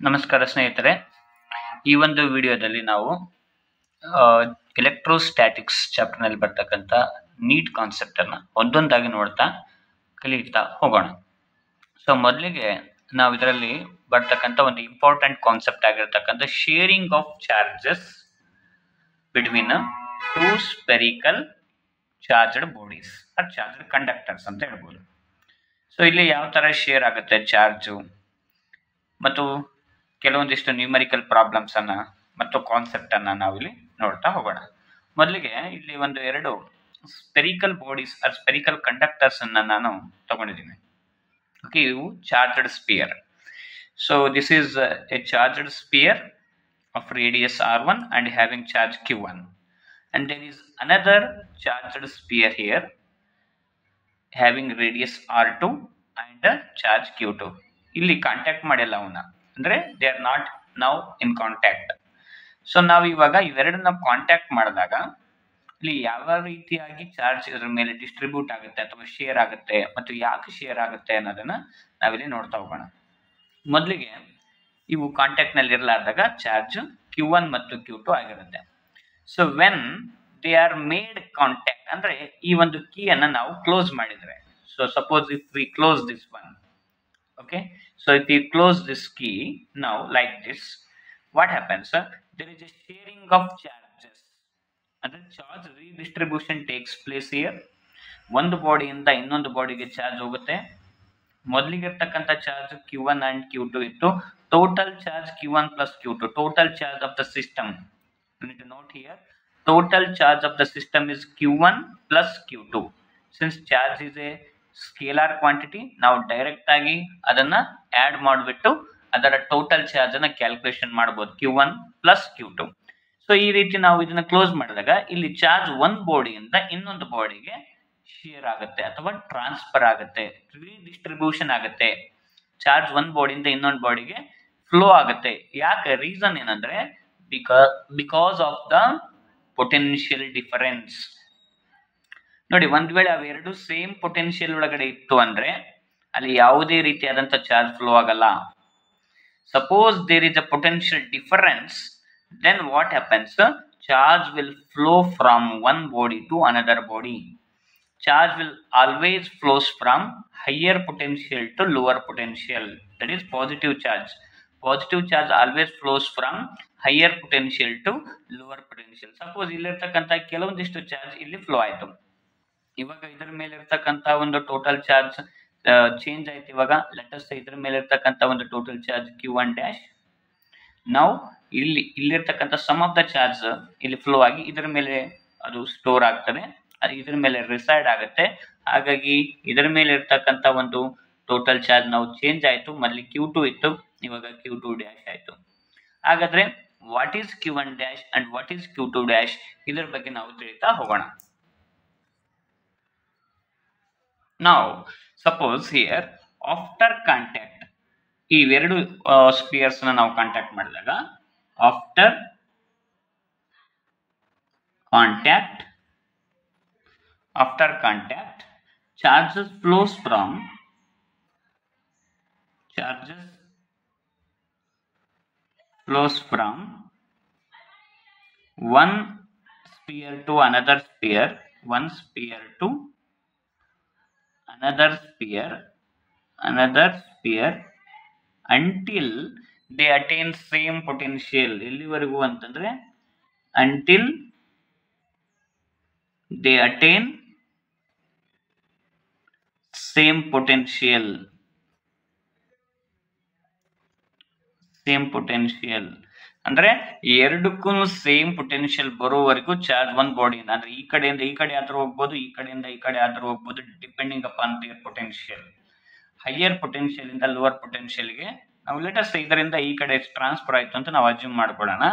ನಮಸ್ಕಾರ ಸ್ನೇಹಿತರೆ, ಈ ಒಂದು ವಿಡಿಯೋದಲ್ಲಿ ನಾವು ಎಲೆಕ್ಟ್ರೋಸ್ಟ್ಯಾಟಿಕ್ಸ್ ಚಾಪ್ಟರ್ನಲ್ಲಿ ಬರ್ತಕ್ಕಂಥ ನೀಟ್ ಕಾನ್ಸೆಪ್ಟನ್ನು ಒಂದೊಂದಾಗಿ ನೋಡ್ತಾ ಕಲಿತಾ ಹೋಗೋಣ. ಸೊ ಮೊದಲಿಗೆ ನಾವು ಇದರಲ್ಲಿ ಬರ್ತಕ್ಕಂಥ ಒಂದು ಇಂಪಾರ್ಟೆಂಟ್ ಕಾನ್ಸೆಪ್ಟ್ ಆಗಿರ್ತಕ್ಕಂಥ sharing of charges between two spherical charged bodies or charged conductors ಅಂತ ಹೇಳ್ಬೋದು. ಸೊ ಇಲ್ಲಿ ಯಾವ ಥರ ಶೇರ್ ಆಗುತ್ತೆ ಚಾರ್ಜು ಮತ್ತು ಕೆಲವೊಂದಿಷ್ಟು ನ್ಯೂಮರಿಕಲ್ ಪ್ರಾಬ್ಲಮ್ಸ್ ಅನ್ನ ಮತ್ತು ಕಾನ್ಸೆಪ್ಟ್ ಅನ್ನ ನಾವಿಲ್ಲಿ ನೋಡ್ತಾ ಹೋಗೋಣ. ಮೊದಲಿಗೆ ಇಲ್ಲಿ ಒಂದು ಎರಡು spherical bodies or spherical conductors ಅನ್ನ ನಾನು ತಗೊಂಡಿದ್ದೀನಿ. ಓಕೆ, ಇವು charged sphere. So this is a charged sphere of radius r1 and having charge q1, and there is another charged sphere here having radius r2 and charge q2. ಇಲ್ಲಿ contact ಮಾಡಿಲ್ಲ ಅವನ್ನ, ಅಂದ್ರೆ they are not now in contact. So ನಾವು ಇವಾಗ ಇವೆರಡನ್ನ contact ಮಾಡಿದಾಗ ಇಲ್ಲಿ ಯಾವ ರೀತಿಯಾಗಿ ಚಾರ್ಜ್ ಇದ್ರ ಮೇಲೆ ಡಿಸ್ಟ್ರಿಬ್ಯೂಟ್ ಆಗುತ್ತೆ ಅಥವಾ ಶೇರ್ ಆಗುತ್ತೆ ಮತ್ತು ಯಾಕೆ ಶೇರ್ ಆಗುತ್ತೆ ಅನ್ನೋದನ್ನ ನಾವಿಲ್ಲಿ ನೋಡ್ತಾ ಹೋಗೋಣ. ಮೊದಲಿಗೆ ಇವು ಕಾಂಟ್ಯಾಕ್ಟ್ ನಲ್ಲಿ ಇರಲಾರ್ದಾಗ ಚಾರ್ಜ್ q1 ಮತ್ತು q2 ಆಗಿರುತ್ತೆ. So when they are made contact ಅಂದ್ರೆ ಈ ಒಂದು ಕೀಯನ್ನು ನಾವು ಕ್ಲೋಸ್ ಮಾಡಿದ್ರೆ, so suppose if we close this one, okay, so if you close this key now like this, what happens? There is a sharing of charges and the charge redistribution takes place here. ಒಂದು ಬಾಡಿಯಿಂದ ಇನ್ನೊಂದು ಬಾಡಿಗೆ charge ಹೋಗುತ್ತೆ. ಮೊದಲಿಗೆ ಇರ್ತಕ್ಕಂಥ charge q1 and q2 ಇತ್ತು. Total charge q1 plus q2, total charge of the system, you need to note here, total charge of the system is q1 plus q2. Since charge is a scalar quantity, ನಾವು direct ಆಗಿ ಅದನ್ನ add ಮಾಡಿಬಿಟ್ಟು ಅದರ total charge ಅನ್ನ calculation ಮಾಡಬಹುದು, q1 plus q2. So ಈ ರೀತಿ ನಾವು ಇದನ್ನ ಕ್ಲೋಸ್ ಮಾಡಿದಾಗ ಇಲ್ಲಿ ಚಾರ್ಜ್ ಒಂದು ಬಾಡಿಯಿಂದ ಇನ್ನೊಂದು ಬಾಡಿಗೆ ಶೇರ್ ಆಗುತ್ತೆ ಅಥವಾ ಟ್ರಾನ್ಸ್ಫರ್ ಆಗುತ್ತೆ, ರೀಡಿಸ್ಟ್ರಿಬ್ಯೂಷನ್ ಆಗುತ್ತೆ. ಚಾರ್ಜ್ ಒಂದು ಬಾಡಿಯಿಂದ ಇನ್ನೊಂದು ಬಾಡಿಗೆ ಫ್ಲೋ ಆಗುತ್ತೆ. ಯಾಕೆ? ರೀಸನ್ ಏನಂದ್ರೆ because of the potential difference. ನೋಡಿ, ಒಂದ್ ವೇಳೆ ಅವೆರಡು ಸೇಮ್ ಪೊಟೆನ್ಷಿಯಲ್ ಒಳಗಡೆ ಇತ್ತು ಅಂದ್ರೆ ಅಲ್ಲಿ ಯಾವುದೇ ರೀತಿಯಾದಂತ ಚಾರ್ಜ್ ಫ್ಲೋ ಆಗಲ್ಲ. Suppose there is a potential difference, then what happens? Charge will flow from one body to another body. Charge will always flows from higher potential to lower potential, that is positive charge. Positive charge always flows from higher potential to lower potential. Suppose ಇಲ್ಲಿರ್ತಕ್ಕಂಥ ಕೆಲವೊಂದಿಷ್ಟು charge ಇಲ್ಲಿ flow ಆಯ್ತು, ಇವಾಗ ಇದರ ಮೇಲೆ ಇರ್ತಕ್ಕಂಥ ಒಂದು total charge change ಆಯ್ತು. ಇವಾಗ ಲೆಟಸ್ ಇದರ ಮೇಲೆ ಇರ್ತಕ್ಕಂಥ ಒಂದು ಟೋಟಲ್ ಚಾರ್ಜ್ q1 ಡ್ಯಾಶ್, ನಾವು ಇಲ್ಲಿರ್ತಕ್ಕಂಥ ಸಮ್ ಆಫ್ ದ ಚಾರ್ಜ್ ಇಲ್ಲಿ ಫ್ಲೋ ಆಗಿ ಇದರ ಮೇಲೆ ಅದು ಸ್ಟೋರ್ ಆಗ್ತದೆ, ಅದು ಇದರ ಮೇಲೆ ರಿಸೈಡ್ ಆಗುತ್ತೆ. ಹಾಗಾಗಿ ಇದರ ಮೇಲೆ ಇರ್ತಕ್ಕಂಥ ಒಂದು ಟೋಟಲ್ ಚಾರ್ಜ್ ನಾವು ಚೇಂಜ್ ಆಯ್ತು. ಮೊದಲಿಗೆ q2 ಇತ್ತು, ಇವಾಗ q2 ಡ್ಯಾಶ್ ಆಯ್ತು. ಹಾಗಾದ್ರೆ what is q1 dash and what is q2 dash, ಇದರ ಬಗ್ಗೆ ನಾವು ತಿಳಿತಾ ಹೋಗೋಣ. Now suppose here after contact, ಈ ಎರಡು ಸ್ಪಿಯರ್ಸ್ ನ ನಾವು ಕಾಂಟ್ಯಾಕ್ಟ್ ಮಾಡಿದಾಗ after contact charges flows from one sphere to another sphere, one sphere to another sphere until they attain same potential. ಎಲ್ಲಿವರೆಗೂ ಅಂತಂದ್ರೆ until they attain same potential. ಅಂದ್ರೆ ಎರಡಕ್ಕೂ same potential ಬರೋವರೆಗೂ ಚಾರ್ಜ್ ಒಂದ್ ಬಾಡಿಯಿಂದ, ಅಂದ್ರೆ ಈ ಕಡೆಯಿಂದ ಈ ಕಡೆ ಆದ್ರೂ ಹೋಗ್ಬೋದು, ಈ ಕಡೆಯಿಂದ ಈ ಕಡೆ ಆದ್ರೂ ಹೋಗ್ಬೋದು, depending upon their potential. Higher potential ಇಂದ ಲೋವರ್ ಪೊಟೆನ್ಷಿಯಲ್ಗೆ ನಾವು ಲೇಟೆಸ್ಟ್ ಇದರಿಂದ ಈ ಕಡೆ ಟ್ರಾನ್ಸ್ಫರ್ ಆಯ್ತು ಅಂತ ನಾವು ಅಸ್ಯೂಮ್ ಮಾಡ್ಕೊಳ್ಳೋಣ.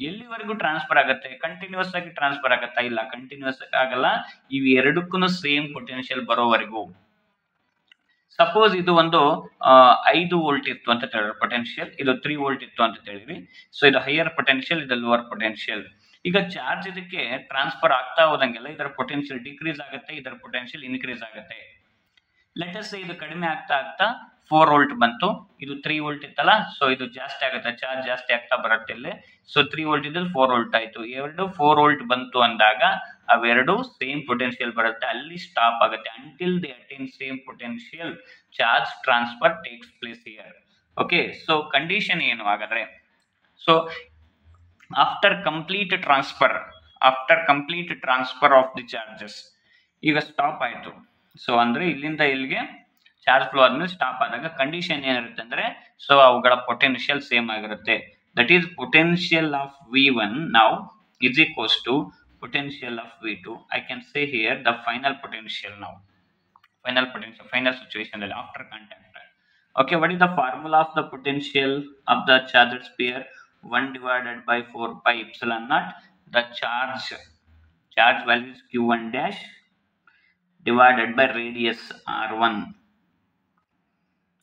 ಎಲ್ಲಿವರೆಗೂ ಟ್ರಾನ್ಸ್ಫರ್ ಆಗುತ್ತೆ? ಕಂಟಿನ್ಯೂಸ್ ಆಗಿ ಟ್ರಾನ್ಸ್ಫರ್ ಆಗತ್ತಾ? ಇಲ್ಲ, ಕಂಟಿನ್ಯೂಸ್ ಆಗಲ್ಲ. ಇವು ಎರಡಕ್ಕೂ ಸೇಮ್ ಪೊಟೆನ್ಷಿಯಲ್ ಬರೋವರೆಗೂ. ಸಪೋಸ್ ಇದು ಒಂದು 5 ವೋಲ್ಟ್ ಇತ್ತು ಅಂತ ಹೇಳಿದ್ರೆ ಪೊಟೆನ್ಷಿಯಲ್, ಇದು 3 ವೋಲ್ಟ್ ಇತ್ತು ಅಂತ ಹೇಳಿದ್ರಿ. ಸೊ ಇದು ಹೈಯರ್ ಪೊಟೆನ್ಷಿಯಲ್, ಇದು ಲೋವರ್ ಪೊಟೆನ್ಷಿಯಲ್. ಈಗ ಚಾರ್ಜ್ ಇದಕ್ಕೆ ಟ್ರಾನ್ಸ್ಫರ್ ಆಗ್ತಾ ಹೋದಂಗೆಲ್ಲ ಇದರ ಪೊಟೆನ್ಷಿಯಲ್ ಡಿಕ್ರೀಸ್ ಆಗುತ್ತೆ, ಇದರ ಪೊಟೆನ್ಷಿಯಲ್ ಇನ್ಕ್ರೀಸ್ ಆಗುತ್ತೆ. ಲೆಟ್ ಅಸ್ ಸೇ ಇದು ಕಡಿಮೆ ಆಗ್ತಾ ಆಗ್ತಾ 4 ವೋಲ್ಟ್ ಬಂತು, ಇದು 3 ವೋಲ್ಟ್ ಇತ್ತಲ್ಲ, ಸೊ ಇದು ಜಾಸ್ತಿ ಆಗುತ್ತೆ, ಚಾರ್ಜ್ ಜಾಸ್ತಿ ಆಗ್ತಾ ಬರುತ್ತೆ ಇಲ್ಲಿ. ಸೊ 3 ವೋಲ್ಟ್ ಇದ್ದು 4 ವೋಲ್ಟ್ ಆಯ್ತು, ಎರಡು 4 ವೋಲ್ಟ್ ಬಂತು ಅಂದಾಗ ಅವೆರಡು ಸೇಮ್ ಪೊಟೆನ್ಶಿಯಲ್ ಬರುತ್ತೆ, ಅಲ್ಲಿ ಸ್ಟಾಪ್ ಆಗುತ್ತೆ. Until they attain same potential charge transfer takes place here. Okay, so condition ಏನು ಹಾಗಾದ್ರೆ? So after complete transfer of the charges, ಈಗ ಸ್ಟಾಪ್ ಆಯ್ತು. ಸೊ ಅಂದ್ರೆ ಇಲ್ಲಿಂದ ಇಲ್ಲಿಗೆ ಚಾರ್ಜ್ ಫ್ಲೋ ಆದ್ಮೇಲೆ ಸ್ಟಾಪ್ ಆದಾಗ ಕಂಡೀಷನ್ ಏನಿರುತ್ತೆ ಅಂದ್ರೆ, ಸೊ ಅವುಗಳ ಪೊಟೆನ್ಶಿಯಲ್ ಸೇಮ್ ಆಗಿರುತ್ತೆ. That is potential of V1 now is equals to potential of V2. I can say here the final potential now. Final situation after contact. Okay, what is the formula of the potential of the charged sphere? 1 divided by 4 pi epsilon naught. The charge value is q1 dash divided by radius r1.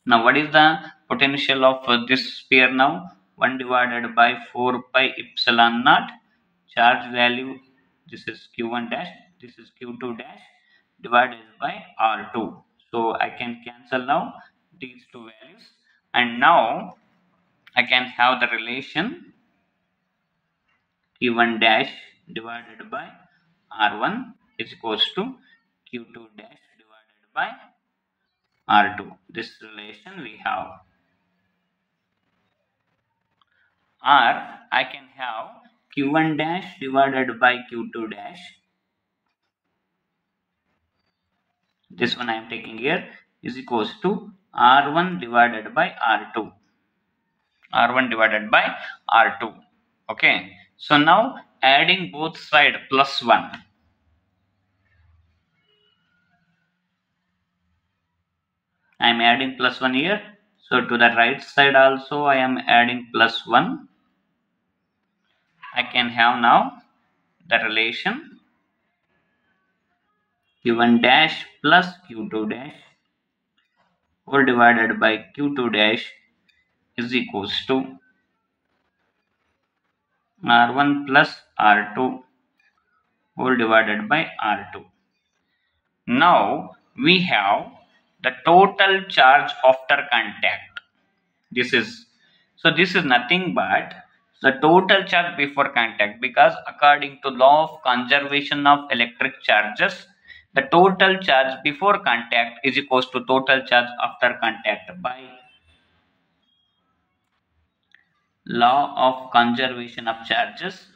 Now what is the potential of this sphere now? 1 divided by 4 pi epsilon naught. Charge value, this is q1 dash, this is q2 dash divided by r2. So I can cancel now these two values, and now I can have the relation q1 dash divided by r1 is equals to q2 dash divided by r2. This relation we have. Or I can have q1 dash divided by q2 dash. This one I am taking here is equals to r1 divided by r2. r1 divided by r2. Okay, so now adding both side plus 1. I am adding plus 1 here. So to the right side also I am adding plus 1. I can have now the relation q1 dash plus q2 dash whole divided by q2 dash is equals to r1 plus r2 whole divided by r2. Now we have the total charge after contact. This is nothing but the total charge before contact, because according to law of conservation of electric charges, the total charge before contact is equals to total charge after contact by law of conservation of charges.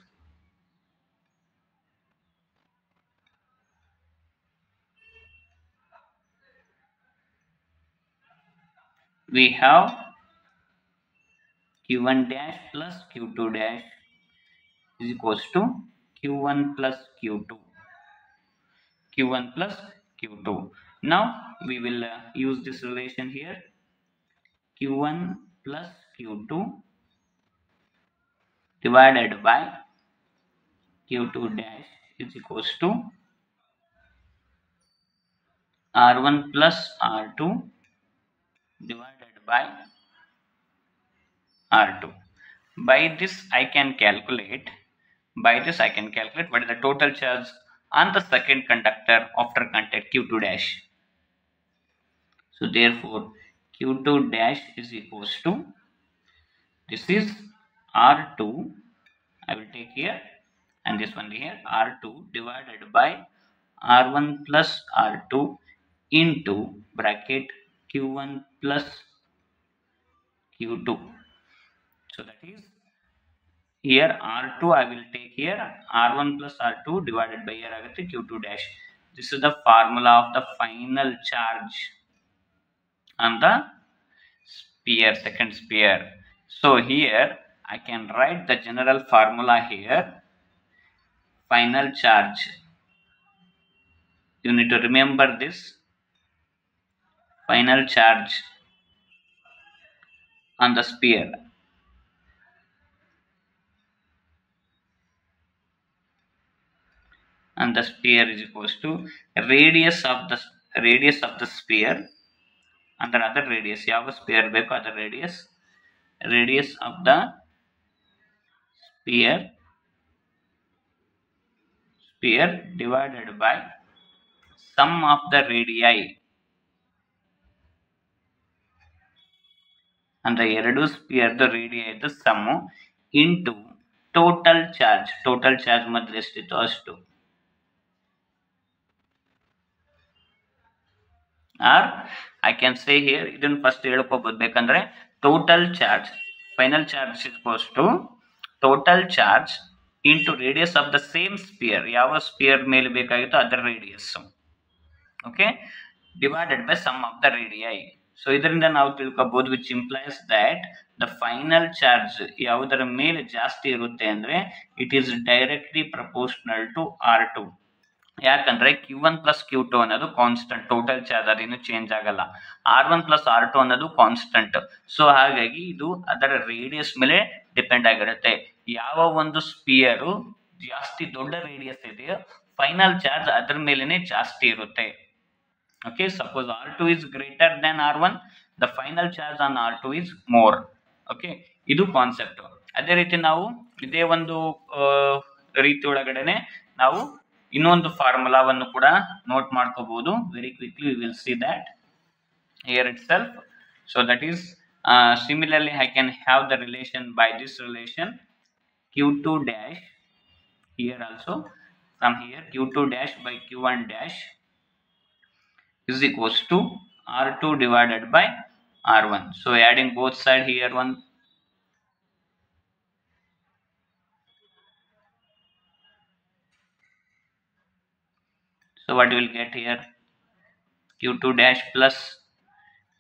We have q1 dash plus q2 dash is equals to q1 plus q2. Now we will use this relation here. q1 plus q2 divided by q2 dash is equals to r1 plus r2 divided by r2. By this I can calculate what is the total charge on the second conductor after contact q2 dash. So therefore q2 dash is equals to, this is r2, I will take here, and this one here, r2 divided by r1 plus r2 into bracket q1 plus q2. So that is here r2 I will take here, r1 plus r2 divided by here agate q2 dash. This is the formula of the final charge on the sphere, second sphere. So here I can write the general formula here. Final charge, you need to remember this. Final charge on the sphere is equals to radius of the sphere and other radius, ಯಾವ sphere ಬೇಕು ಅದರ radius of the sphere divided by sum of the radii ಅಂದ್ರೆ ಎರಡು ಸ್ಪಿಯರ್ದು ರೇಡಿಯೈದು sum into total charge ಮೊದಲು ಎಷ್ಟಿತ್ತು ಅಷ್ಟು, or I can say here, ಇದನ್ನು ಫಸ್ಟ್ ಹೇಳ್ಕೋಬಹುದು ಬೇಕಂದ್ರೆ, total charge final charge is to total charge into radius of the same sphere, ಯಾವ ಸ್ಪಿಯರ್ ಮೇಲೆ ಬೇಕಾಗಿತ್ತು ಅದರ radius, okay, divided by sum of the radii. So ಇದರಿಂದ ನಾವು ತಿಳ್ಕೋಬಹುದು which implies that the final charge ಯಾವುದರ ಮೇಲೆ ಜಾಸ್ತಿ ಇರುತ್ತೆ ಅಂದ್ರೆ it is directly proportional to R2. ಯಾಕಂದ್ರೆ Q1 ಪ್ಲಸ್ Q2 ಅನ್ನೋದು ಕಾನ್ಸ್ಟೆಂಟ್, ಟೋಟಲ್ ಚಾರ್ಜ್ ಅದೇನು ಚೇಂಜ್ ಆಗಲ್ಲ. R1 ಪ್ಲಸ್ R2 ಅನ್ನೋದು ಕಾನ್ಸ್ಟೆಂಟ್. ಸೊ ಹಾಗಾಗಿ ಇದು ಅದರ ರೇಡಿಯಸ್ ಮೇಲೆ ಡಿಪೆಂಡ್ ಆಗಿರುತ್ತೆ. ಯಾವ ಒಂದು ಸ್ಪಿಯರು ಜಾಸ್ತಿ ದೊಡ್ಡ ರೇಡಿಯಸ್ ಇದೆಯೋ ಫೈನಲ್ ಚಾರ್ಜ್ ಅದರ ಮೇಲೆನೆ ಜಾಸ್ತಿ ಇರುತ್ತೆ. Okay, suppose R2 is greater than R1, the final charge on R2 is more. Okay, ಇದು ಕಾನ್ಸೆಪ್ಟ್. ಅದೇ ರೀತಿ ನಾವು ಇದೇ ಒಂದು ರೀತಿ ಒಳಗಡೆನೆ ನಾವು ಇನ್ನೊಂದು ಫಾರ್ಮುಲಾವನ್ನು ಕೂಡ ನೋಟ್ ಮಾಡ್ಕೋಬಹುದು. Very quickly we will see that here itself. So that is similarly I can have the relation by this relation Q2 dash here also, from here Q2 dash by Q1 dash is equals to R2 divided by R1. So adding both side here one, so what you will get here, Q2 dash plus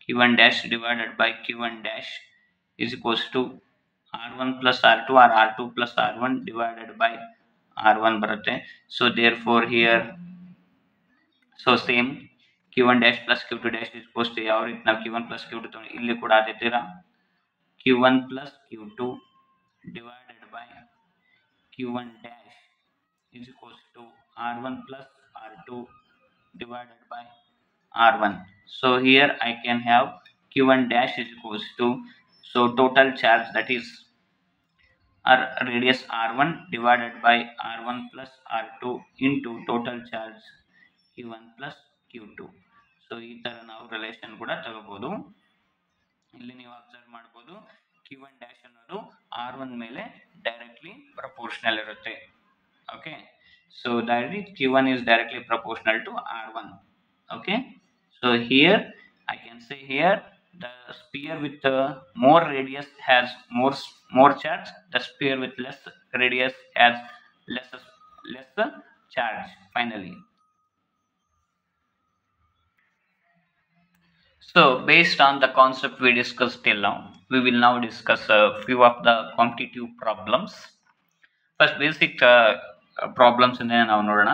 Q1 dash divided by Q1 dash is equals to R1 plus R2 or R2 plus R1 divided by R1 ಬರುತ್ತೆ. So therefore here so same Q1 dash plus Q2 dash is equals to ಯಾವ ರೀತಿ ನಾವು Q1 plus Q2 ತಗೊಂಡು ಇಲ್ಲಿ ಕೂಡ ಅದೇ ತರ Q1 plus Q2 divided by Q1 dash is equals to R1 plus R2 divided by R1. So here I can have Q1 dash is equals to, so total charge that is our radius R1 divided by R1 plus R2 into total charge Q1 plus Q2. So ಈ ತರ ನಾವು relation ಕೂಡ ತಗೋಬಹುದು. ಇಲ್ಲಿ ನೀವು observe ಮಾಡಬಹುದು Q1 dash ಅನ್ನೋದು R1 ಮೇಲೆ ಡೈರೆಕ್ಟ್ಲಿ ಪ್ರಪೋರ್ಷನಲ್ ಇರುತ್ತೆ. Okay, so that is Q1 is directly proportional to R1. Okay, so here I can say here the sphere with more radius has more charge, the sphere with less radius has less charge finally. So based on the concept we discussed till now, we will now discuss a few of the competitive problems. First basic problems in ನಾವು ನೋಡೋಣ.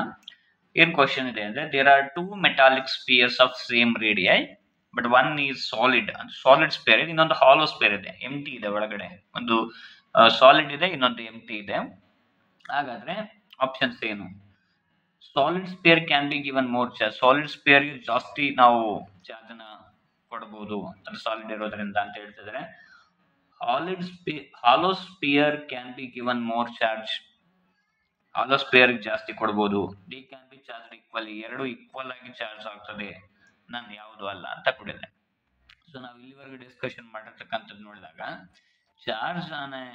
ಏನ್ question ಇದೆ ಅಂದ್ರೆ, there are two metallic spheres of same radii but one is solid sphere ಇದೆ, ಇನ್ನೊಂದು ಹಾಲೋ spear ಇದೆ, ಎಂಟಿ ಇದೆ, ಒಳಗಡೆ ಒಂದು ಸಾಲಿಡ್ ಇದೆ, ಇನ್ನೊಂದು ಎಂಟಿ ಇದೆ. ಹಾಗಾದ್ರೆ ಆಪ್ಷನ್ಸ್ ಏನು? Solid sphere can be given more charge, solid sphere ಜಾಸ್ತಿ ನಾವು ಚಾರ್ಜ್ ನ ಕೊಡಬಹುದು ಅದು ಸಾಲಿಡ್ ಇರೋದ್ರಿಂದ ಅಂತ ಹೇಳ್ತಿದ್ರೆ. Hollow sphere can be given more charge, hollow sphere ಜಾಸ್ತಿ ಕೊಡಬಹುದು. They can be charge equally, ಎರಡು ಈಕ್ವಲ್ ಆಗಿ ಚಾರ್ಜ್ ಆಗ್ತದೆ, ನಾನು ಯಾವುದು ಅಲ್ಲ ಅಂತ ಕೊಡಿದೆ. ಸೊ ನಾವು ಇಲ್ಲಿವರೆಗೆ ಡಿಸ್ಕಷನ್ ಮಾಡಿರ್ತಕ್ಕಂಥದ್ದು ನೋಡಿದಾಗ charge on a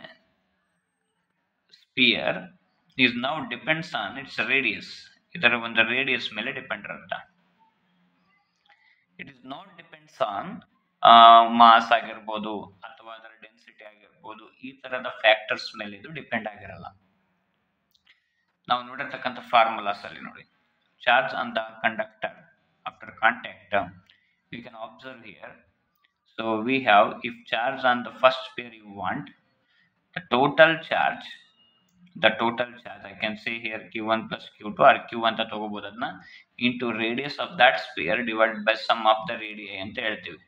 sphere is now depends on its radius, ಇದರ ಒಂದು ರೇಡಿಯಸ್ ಮೇಲೆ ಡಿಪೆಂಡ್ ಇರುತ್ತೆ. It is not depends on mass ಆಗಿರ್ಬೋದು ಅಥವಾ ಅದರ ಡೆನ್ಸಿಟಿ ಆಗಿರ್ಬೋದು, ಈ ತರದ ಫ್ಯಾಕ್ಟರ್ಸ್ ಮೇಲೆ ಇದು ಡಿಪೆಂಡ್ ಆಗಿರಲ್ಲ. ನಾವು ನೋಡಿರ್ತಕ್ಕಂಥ ಫಾರ್ಮುಲಾಸ್ ಅಲ್ಲಿ ನೋಡಿ, charge on the conductor after contact you can observe here. So we have, if charge on the first sphere you want the total charge I can say here Q1 plus Q2 or Q ಅಂತ ತಗೋಬಹುದು, ಅದನ್ನ into radius of that sphere divided by sum of the radii ಅಂತ ಹೇಳ್ತೀವಿ.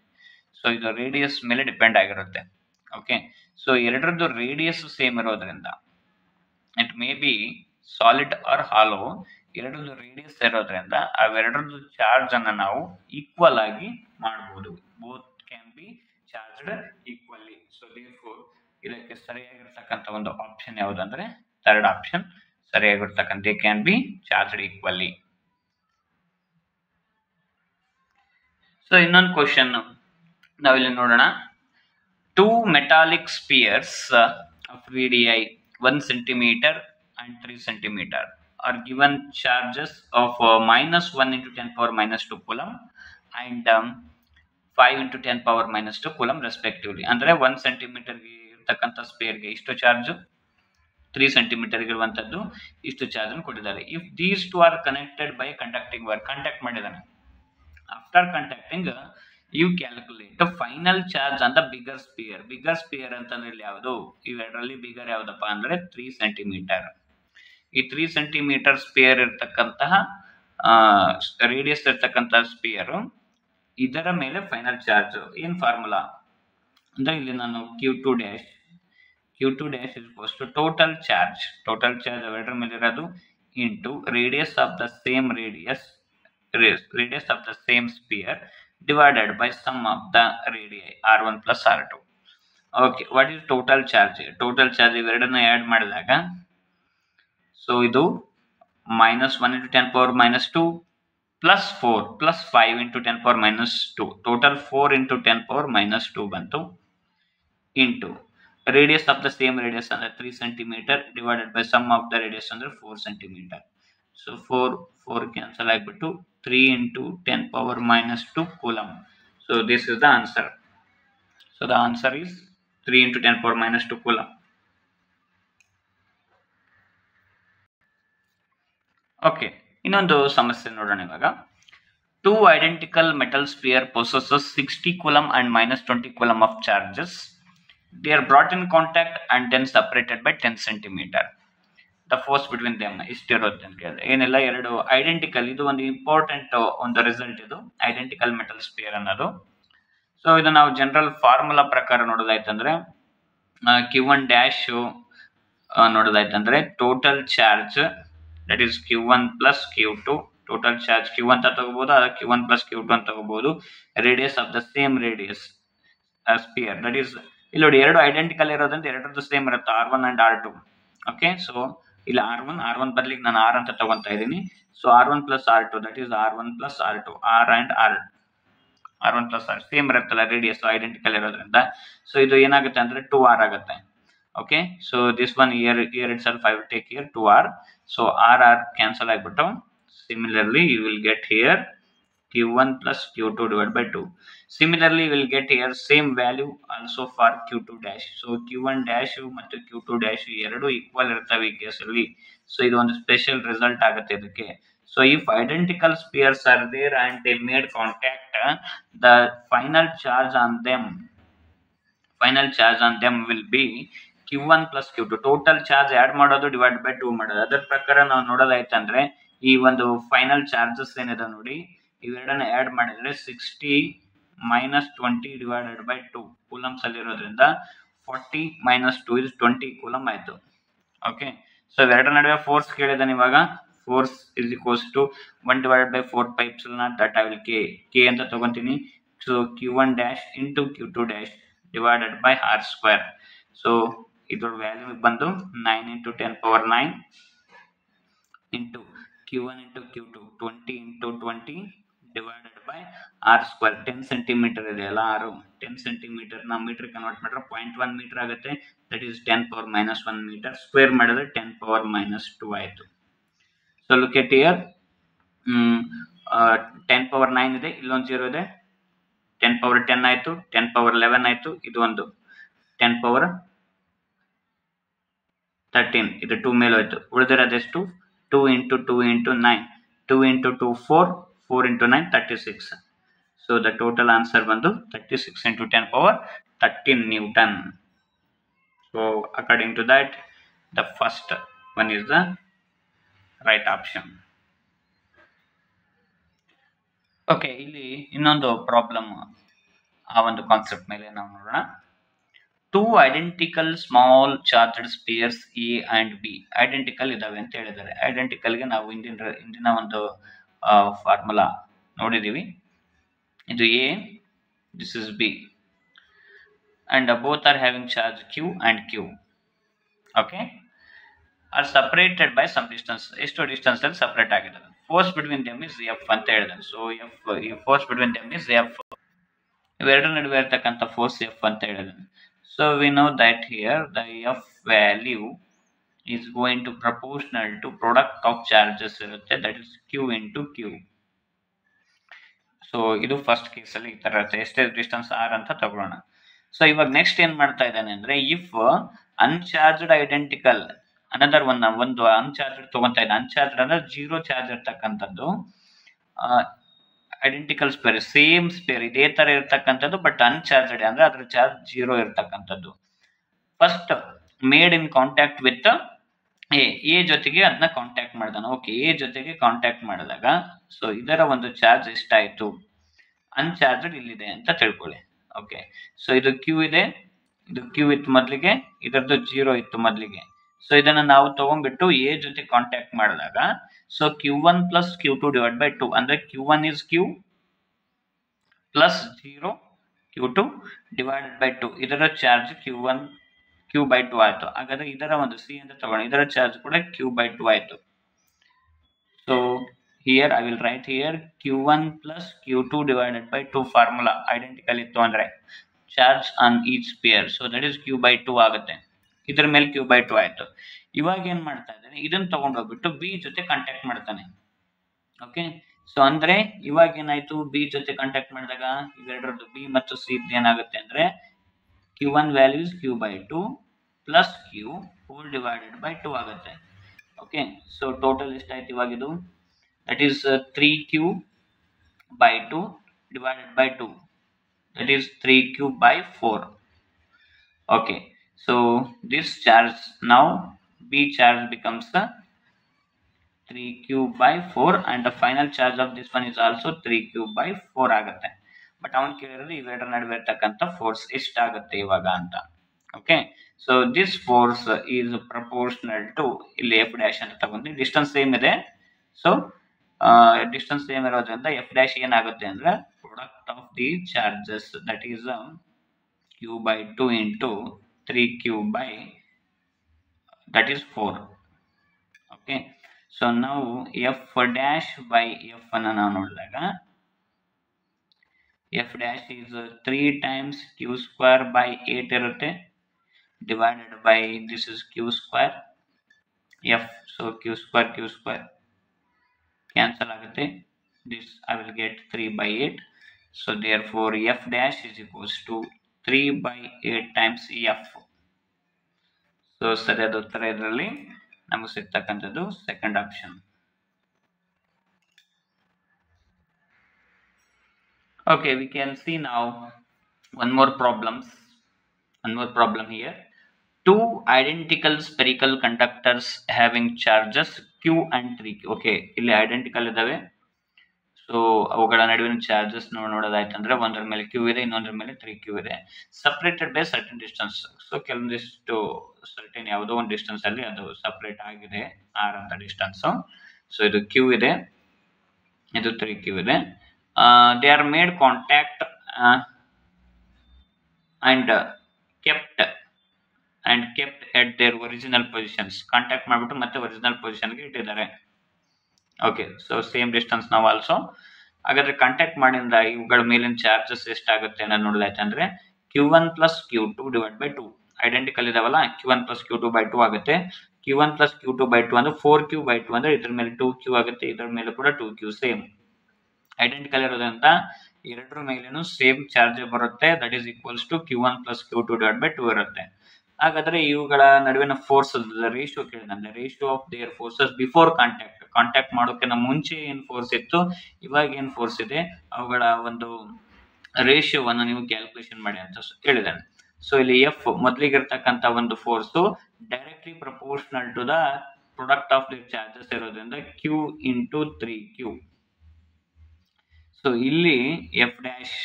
So ಇದು radius ಮೇಲೆ depend ಆಗಿರುತ್ತೆ. Okay, so ಎರಡರದ್ದು radius same ಇರೋದ್ರಿಂದ it may be solid or hollow, ಎರಡರದ್ದು ರೇಡಿಯಸ್ ಇರೋದ್ರಿಂದ ಅವೆರಡರದ್ದು ಚಾರ್ಜ್ ಅನ್ನ ನಾವು ಈಕ್ವಲ್ ಆಗಿ ಮಾಡಬಹುದು. Both can be charged equally. So therefore ಇದಕ್ಕೆ ಸರಿಯಾಗಿರ್ತಕ್ಕಂಥ ಒಂದು ಆಪ್ಷನ್ ಯಾವುದಂದ್ರೆ ಥರ್ಡ್ ಆಪ್ಷನ್ ಸರಿಯಾಗಿರ್ತಕ್ಕಂಥ, they can be charged equally. So ಇನ್ನೊಂದು ಕ್ವಶನ್ ನಾವಿಲ್ಲಿ ನೋಡೋಣ. two metallic spheres of radii 1 centimeter and 3 centimeter are given charges of minus 1 into 10 power minus 2 coulomb and 5 into 10 power minus 2 coulomb respectively. ಅಂದರೆ 1 ಸೆಂಟಿಮೀಟರ್ಗೆ ಇರ್ತಕ್ಕಂಥ ಸ್ಪೇರ್ಗೆ ಇಷ್ಟು charge, 3 ಸೆಂಟಿಮೀಟರ್ಗೆ ಇರುವಂಥದ್ದು ಇಷ್ಟು charge ಅನ್ನು ಕೊಟ್ಟಿದ್ದಾರೆ. If these two are connected by conducting wire, contact ಮಾಡಿದ್ದಾನೆ. After contacting you calculate final charge on the bigger sphere. Bigger sphere ಅಂತಂದ್ರೆ ಇಲ್ಲಿ ಯಾವುದು, ಇವೆರಡರಲ್ಲಿ ಬಿಗರ್ ಯಾವುದಪ್ಪ ಅಂದ್ರೆ 3 ಸೆಂಟಿಮೀಟರ್. ಈ 3 ಸೆಂಟಿಮೀಟರ್ ಸ್ಪಿಯರ್ ಇರ್ತಕ್ಕಂತಹ ರೇಡಿಯಸ್ ಇರ್ತಕ್ಕಂತಹ ಸ್ಪಿಯರ್, ಇದರ ಮೇಲೆ ಫೈನಲ್ ಚಾರ್ಜ್. ಏನ್ ಫಾರ್ಮುಲಾ ಅಂದ್ರೆ ಇಲ್ಲಿ ನಾನು Q2 dash is equals to total charge ಅವೆರಡರ ಮೇಲೆ ಇರೋದು into radius of the same radius of the same sphere divided by sum of the radii r1 plus r2. Okay, what is total charge? Total charge ಇವೆರಡನ್ನ add ಮಾಡಿದಾಗ so ಇದು minus 1 into 10 power minus 2 plus 4 plus 5 into 10 power minus 2, total 4 into 10 power minus 2 ಬಂತು into radius of the same radius ಅಂದ್ರೆ 3 centimeter divided by sum of the radius ಅಂದ್ರೆ 4 centimeter. So 4 cancel ಆಗಿಬಿಟ್ಟು 3 into 10 power minus 2 coulomb. So this is the answer. So the answer is 3 into 10 power minus 2 coulomb. Okay, ಇನ್ನೊಂದು ಸಮಸ್ಯೆ ನೋಡೋಣ ಇವಾಗ. 2 identical metal sphere possesses 60 coulomb and minus 20 coulomb of charges. They are brought in contact and then separated by 10 centimeter. The force between them ಇಷ್ಟಿರುತ್ತೆ ಅಂತ ಕೇಳಿದ್ರೆ ಏನಿಲ್ಲ, ಎರಡು identical, ಇದು ಒಂದು ಇಂಪಾರ್ಟೆಂಟ್ ಒಂದು ರಿಸಲ್ಟ್, ಇದು ಐಡೆಂಟಿಕಲ್ ಮೆಟಲ್ ಸ್ಪಿಯರ್ ಅನ್ನೋದು. ಸೊ ಇದು ನಾವು ಜನರಲ್ ಫಾರ್ಮುಲಾ ಪ್ರಕಾರ ನೋಡೋದಾಯ್ತಂದ್ರೆ Q1 ಡ್ಯಾಶ್ ನೋಡೋದಾಯ್ತಂದ್ರೆ total charge that is Q1 plus Q2, total charge Q1 ಅಂತ ತಗೋಬಹುದು, ಅದಕ್ಕೆ Q1 ಪ್ಲಸ್ Q2 ಅಂತ ತಗೋಬಹುದು. Radius of the same radius sphere that is, ಇಲ್ಲಿ ನೋಡಿ ಎರಡು ಐಡೆಂಟಿಕಲ್ ಇರೋದ್ರಿಂದ ಎರಡರದ್ದು ಸೇಮ್ ಇರುತ್ತೆ, R1 and R2. Okay, so ಇಲ್ಲಿ R1 ಬದಲಿಗೆ ನಾನು R ಅಂತ ತಗೊಂತಾ ಇದ್ದೀನಿ. So R1 plus R2 that is R1 plus R2, R1 plus R same ಇರುತ್ತಲ್ಲ, ರೇಡಿಯಸ್ ಐಡೆಂಟಿಕಲ್ ಇರೋದ್ರಿಂದ. ಸೊ ಇದು ಏನಾಗುತ್ತೆ ಅಂದ್ರೆ 2R ಆಗುತ್ತೆ. Okay, so this one here itself I will take here 2R. So R cancel ಆಗಿಬಿಟ್ಟು similarly you will get here Q1 plus Q2 divided by 2. Similarly, we will get here same value also for Q2 dash. So Q1 dash ಮತ್ತು Q2 dash ಎರಡು equal ಇರ್ತವೆ ಈ ಕೇಸಲ್ಲಿ. So ಇದು ಒಂದು special result ಆಗುತ್ತೆ ಇದಕ್ಕೆ. So if identical spheres are there and they made contact, the final charge on them will be Q1 plus Q2. Total charge add ಮಾಡೋದು ಡಿವೈಡ್ ಬೈ 2 ಮಾಡೋದು. ಅದರ ಪ್ರಕಾರ ನಾವು ನೋಡೋದಾಯ್ತಂದ್ರೆ ಈ ಒಂದು ಫೈನಲ್ ಚಾರ್ಜಸ್ ಏನಿದೆ ನೋಡಿ, ಇವೆರಡನ್ನ ಆಡ್ ಮಾಡಿದ್ರೆ 60 minus 20 divided by 2 ಕೂಲಮ್ಸ್ ಅಲ್ಲಿ ಇರೋದ್ರಿಂದ 40 minus 2 is 20 ಕೂಲಮ್ ಆಯ್ತು. ಓಕೆ, ಸೊ ಇವೆರಡರ ನಡುವೆ ಫೋರ್ಸ್ ಕೇಳಿದಾನೆ ಇವಾಗ. Force is equals to 1 divided by 4 pi epsilon naught that I will k ಅಂತ ತಗೊಂತೀನಿ. So Q1 dash into Q2 dash divided by R square. So ಇದ್ರ ವ್ಯಾಲ್ಯೂ ಬಂದು 9 into 10 power 9 into Q1 into Q2 20 into 20 divided by R square. 10 centimeter ಇದೆ ಅಲ್ಲ, R 10 centimeter ನ metre convert ಮಾಡಿದ್ರೆ 0.1 metre ಆಗುತ್ತೆ. That is 10 power minus 1 metre. Square ಮಾಡಿದ್ರೆ 10 power minus 2 ಆಯಿತು. So look at here, 10 power 9 ಇದೆ, ಇಲ್ಲೊಂದು 0 ಇದೆ, 10 power 10 ಆಯಿತು, 10 power 11 ಆಯಿತು, ಇದು ಒಂದು 10 power 13, ಇದು 2 ಮೇಲೆ ಹೋಯ್ತು. ಉಳಿದಿರೋದೆಷ್ಟು 2 into 2 into 9, 2 into 2 4 into 9 36. So the total answer ಬಂದು 36 into 10 power 13 Newton. So according to that, the first one is the right option. Okay, ಇಲ್ಲಿ ಇನ್ನೊಂದು ಪ್ರಾಬ್ಲಮ್ ಆ ಒಂದು ಕಾನ್ಸೆಪ್ಟ್ ಮೇಲೆ ನಾವು ನೋಡೋಣ. 2 identical small charged spheres A and B identical ಇದಾವೆ ಅಂತ ಹೇಳಿದ್ದಾರೆ. ಐಡೆಂಟಿಕಲ್ಗೆ ನಾವು ಇಂದಿನ ಒಂದು ಫಾರ್ಮುಲಾ ನೋಡಿದೀವಿ. ಇದು A, this is B, and both are having charge Q and Q. Okay, are separated by some distance. ಎಷ್ಟು ಡಿಸ್ಟೆನ್ಸ್ ಅಲ್ಲಿ ಸಪರೇಟ್ ಆಗಿದ್ದಾರೆ. Force between them is F ಅಂತ ಹೇಳಿದ್ದಾರೆ. So F, force between them is F. ಇವೆರಡರ ನಡುವೆ ಇರ್ತಕ್ಕಂಥ force F ಅಂತ ಹೇಳಿದ್ರೆ, so we know that here the F value is going to proportional to product of charges ಇರುತ್ತೆ, that is q into q. So ಇದು first case ಅಲ್ಲಿ ಈ ತರ ಇರುತ್ತೆ, ಎಷ್ಟೇ ಡಿಸ್ಟೆನ್ಸ್ ಆರ್ ಅಂತ ತಗೊಳ್ಳೋಣ. ಸೊ ಇವಾಗ ನೆಕ್ಸ್ಟ್ ಏನ್ ಮಾಡ್ತಾ ಇದ್ದಾನೆ ಅಂದ್ರೆ, ಇಫ್ ಅನ್ಚಾರ್ಜ್ಡ್ ಐಡೆಂಟಿಕಲ್ ಅನದರ್ ಒಂದು ಅನ್ಚಾರ್ಜ್ಡ್ ತಗೊಂತಾ ಇದ್ದಾನೆ. ಅನ್ಚಾರ್ಜ್ಡ್ ಅಂದ್ರೆ ಜೀರೋ ಚಾರ್ಜ್ ಇರ್ತಕ್ಕಂಥದ್ದು, ಐಡೆಂಟಿಕಲ್ ಸ್ಪೇರ್ ಸೇಮ್ ಸ್ಪೇರ್ ಇದೇ ತರ ಇರ್ತಕ್ಕಂಥದ್ದು, ಬಟ್ ಅನ್ಚಾರ್ಜ್ಡ್ ಅಂದ್ರೆ ಅದ್ರ ಚಾರ್ಜ್ ಜೀರೋ ಇರ್ತಕ್ಕಂಥದ್ದು. First made in contact with A ಜೊತೆಗೆ ಅದನ್ನ ಕಾಂಟ್ಯಾಕ್ಟ್ ಮಾಡ್ದಾನೆ. ಓಕೆ, ಎ ಜೊತೆಗೆ ಕಾಂಟ್ಯಾಕ್ಟ್ ಮಾಡಿದಾಗ ಸೊ ಇದರ ಒಂದು ಚಾರ್ಜ್ ಎಷ್ಟಾಯ್ತು, ಅನ್ಚಾರ್ಜ್ಡ್ ಇಲ್ಲಿದೆ ಅಂತ ತಿಳ್ಕೊಳ್ಳಿ. ಓಕೆ, ಸೊ ಇದು ಕ್ಯೂ ಇದೆ, ಇದು ಕ್ಯೂ ಇತ್ತು ಮೊದಲಿಗೆ, ಇದರದ್ದು ಜೀರೋ ಇತ್ತು ಮೊದಲಿಗೆ. ಸೊ ಇದನ್ನ ನಾವು ತಗೊಂಡ್ಬಿಟ್ಟು ಎ ಜೊತೆ ಕಾಂಟ್ಯಾಕ್ಟ್ ಮಾಡಿದಾಗ so q1 plus q2 divide by 2 ಅಂದ್ರೆ q1 is q plus 0 q2 divided by 2. ಇದರ ಚಾರ್ಜ್ q1 q ಬೈ 2 ಆಯ್ತು. ಹಾಗಾದ್ರೆ ಇದರ ಒಂದು ಸಿ ಅಂತ ತಗೊಂಡು ಇದರ ಚಾರ್ಜ್ ಕೂಡ q ಬೈ 2 ಆಯ್ತು. So here I will write here q1 plus q2 divided by 2 formula identical ಇತ್ತು ಅಂದ್ರೆ charge on each pair, so that is q by 2 ಆಗುತ್ತೆ. ಇದ್ರ ಮೇಲೆ q ಬೈ 2 ಆಯ್ತು. ಇವಾಗ ಏನ್ ಮಾಡ್ತಾ ಇದ್ದಾನೆ, ಇದನ್ನ ತಗೊಂಡೋಗ್ಬಿಟ್ಟು ಬಿ ಜೊತೆ ಕಾಂಟ್ಯಾಕ್ಟ್ ಮಾಡ್ತಾನೆ. ಓಕೆ, ಸೊ ಅಂದ್ರೆ ಇವಾಗ ಏನಾಯ್ತು, ಬಿ ಜೊತೆ ಕಾಂಟ್ಯಾಕ್ಟ್ ಮಾಡಿದಾಗ ಇವೆರಡರದ್ದು ಬಿ ಮತ್ತು ಸಿ ಏನಾಗುತ್ತೆ ಅಂದ್ರೆ q1 value is q by 2 plus q whole divided by 2 ಆಗುತ್ತೆ. ಓಕೆ, ಸೊ ಟೋಟಲ್ ಎಷ್ಟಾಯ್ತು ಇವಾಗ ಇದು, that is 3q by 2 divided by 2, that is 3q by 4. Okay, so this charge now B charge becomes the 3q by 4 and the final charge of this one is also 3q by 4 ಆಗುತ್ತೆ. But ಅವನು ಕೇಳಿದ್ರೆ ಇವೆರಡರ ನಡುವೆ ಇರ್ತಕ್ಕಂಥ force ಎಷ್ಟಾಗುತ್ತೆ ಇವಾಗ ಅಂತ. Okay, so this force is proportional to, ಇಲ್ಲಿ ಎಫ್ ಡ್ಯಾಶ್ ಅಂತ ತಗೊಂಡು ಡಿಸ್ಟೆನ್ಸ್ ಸೇಮ್ ಇದೆ. ಸೊ ಡಿಸ್ಟೆನ್ಸ್ ಸೇಮ್ ಇರೋದ್ರಿಂದ ಎಫ್ ಡ್ಯಾಶ್ ಏನಾಗುತ್ತೆ ಅಂದ್ರೆ product of the charges, that is q by 2 into 3q by that is 4. Okay, so now f dash by f ಅನ್ನು ನಾವು ನೋಡಿದಾಗ f dash is 3 times q square by 8 ಇರುತ್ತೆ, divided by this is q square f, so q square cancel ಆಗುತ್ತೆ, this I will get 3 by 8. So therefore f dash is equals to 3 by 8 times f. So ಸರಿಯಾದ ಉತ್ತರ ಇದರಲ್ಲಿ ನಮಗೆ ಸಿಗ್ತಕ್ಕಂಥದ್ದು second option. Okay, we can see now one more problem here. Two identical spherical conductors having charges q and 3q. Okay, ಇಲ್ಲಿ identical ಇದಾವೆ. So ಅವುಗಳ ನಡುವಿನ charges ನೋಡೋದಾಯ್ತಂದ್ರೆ ಒಂದರ ಮೇಲೆ ಕ್ಯೂ ಇದೆ, ಇನ್ನೊಂದರ ಮೇಲೆ 3q ಇದೆ, separated by certain distance. So ಕೆಲವೊಂದಿಷ್ಟು ಸರ್ಟನ್ ಯಾವುದೋ ಒಂದು ಡಿಸ್ಟೆನ್ಸ್ ಅಲ್ಲಿ ಅದು ಸಪರೇಟ್ ಆಗಿದೆ r ಅಂತ ಡಿಸ್ಟೆನ್ಸ್. ಸೊ ಇದು q ಇದೆ, ಇದು 3q ಇದೆ. They are made contact and kept at their original positions. Contact ಮಾಡಿಬಿಟ್ಟು ಮತ್ತೆ ಒರಿಜಿನಲ್ ಪೊಸಿಷನ್ಗೆ ಇಟ್ಟಿದ್ದಾರೆ. ಓಕೆ, ಸೊ ಸೇಮ್ ಡಿಸ್ಟೆನ್ಸ್ ನಾವು ಆಲ್ಸೋ. ಹಾಗಾದ್ರೆ ಕಾಂಟ್ಯಾಕ್ಟ್ ಮಾಡಿಂದ ಇವುಗಳ ಮೇಲಿನ ಚಾರ್ಜಸ್ ಎಷ್ಟಾಗುತ್ತೆ ಅನ್ನೋದು ನೋಡೋದಾಯ್ತು ಅಂದ್ರೆ q1 plus q2 divide by 2. Identical ಇದಾವಲ್ಲ, q1 ಪ್ಲಸ್ q2 ಬೈ 2 ಆಗುತ್ತೆ. q1 ಪ್ಲಸ್ q2 ಬೈ 2 ಅಂದ್ರೆ 4q ಬೈ 2 ಅಂದ್ರೆ ಇದ್ರ ಮೇಲೆ 2q ಆಗುತ್ತೆ, ಇದ್ರ ಮೇಲೆ ಕೂಡ 2q ಸೇಮ್. ಐಡೆಂಟಿಕಲ್ ಇರೋದ್ರಿಂದ ಎರಡರ ಮೇಲೇನು ಸೇಮ್ ಚಾರ್ಜ್ ಬರುತ್ತೆ, that is equals to q1 plus q2 divide by 2 ಇರುತ್ತೆ. ಹಾಗಾದ್ರೆ ಇವುಗಳ ನಡುವಿನ ಫೋರ್ಸ್ ರೇಷಿಯೋ ಕೇಳಿದ್ರೆ ratio of their forces before contact ಮಾಡೋಕ್ಕಿಂತ ಮುಂಚೆ ಏನ್ ಫೋರ್ಸ್ ಇತ್ತು, ಇವಾಗ ಏನ್ ಫೋರ್ಸ್ ಇದೆ, ಅವುಗಳ ಒಂದು ರೇಷಿಯೋವನ್ನು ನೀವು ಕ್ಯಾಲ್ಕುಲೇಷನ್ ಮಾಡಿ ಅಂತ ಹೇಳಿದ್ದಾನೆ. ಸೊ ಇಲ್ಲಿ ಎಫ್ ಮೊದಲಿಗಿರ್ತಕ್ಕಂಥ ಒಂದು force directly proportional to the product of the charges ಇರೋದ್ರಿಂದ q ಇಂಟು 3q. ಸೊ ಇಲ್ಲಿ F dash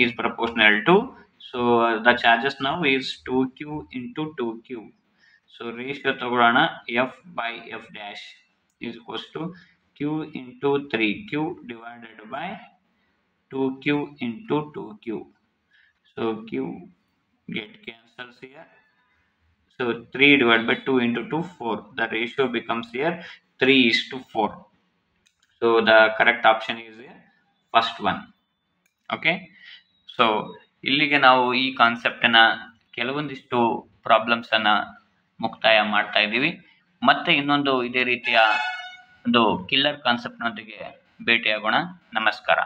is proportional to, so the charges now is 2q into 2q. So ratio ತಗೊಳ್ಳೋಣ, f by f dash is equals to q into 3q divided by 2q into 2q. So q get cancels here. So 3 divided by 2 into 2, 4. The ratio becomes here 3:4. So the correct option is here first one. Okay. So so ಇಲ್ಲಿಗೆ ನಾವು ಈ ಕಾನ್ಸೆಪ್ಟನ್ನ ಕೆಲವೊಂದಿಷ್ಟು ಪ್ರಾಬ್ಲಮ್ಸನ್ನು ಮುಕ್ತಾಯ ಮಾಡ್ತಾ ಇದ್ದೀವಿ. ಮತ್ತೆ ಇನ್ನೊಂದು ಇದೇ ರೀತಿಯ ಒಂದು ಕಿಲ್ಲರ್ ಕಾನ್ಸೆಪ್ಟ್ನೊಂದಿಗೆ ಭೇಟಿಯಾಗೋಣ. ನಮಸ್ಕಾರ.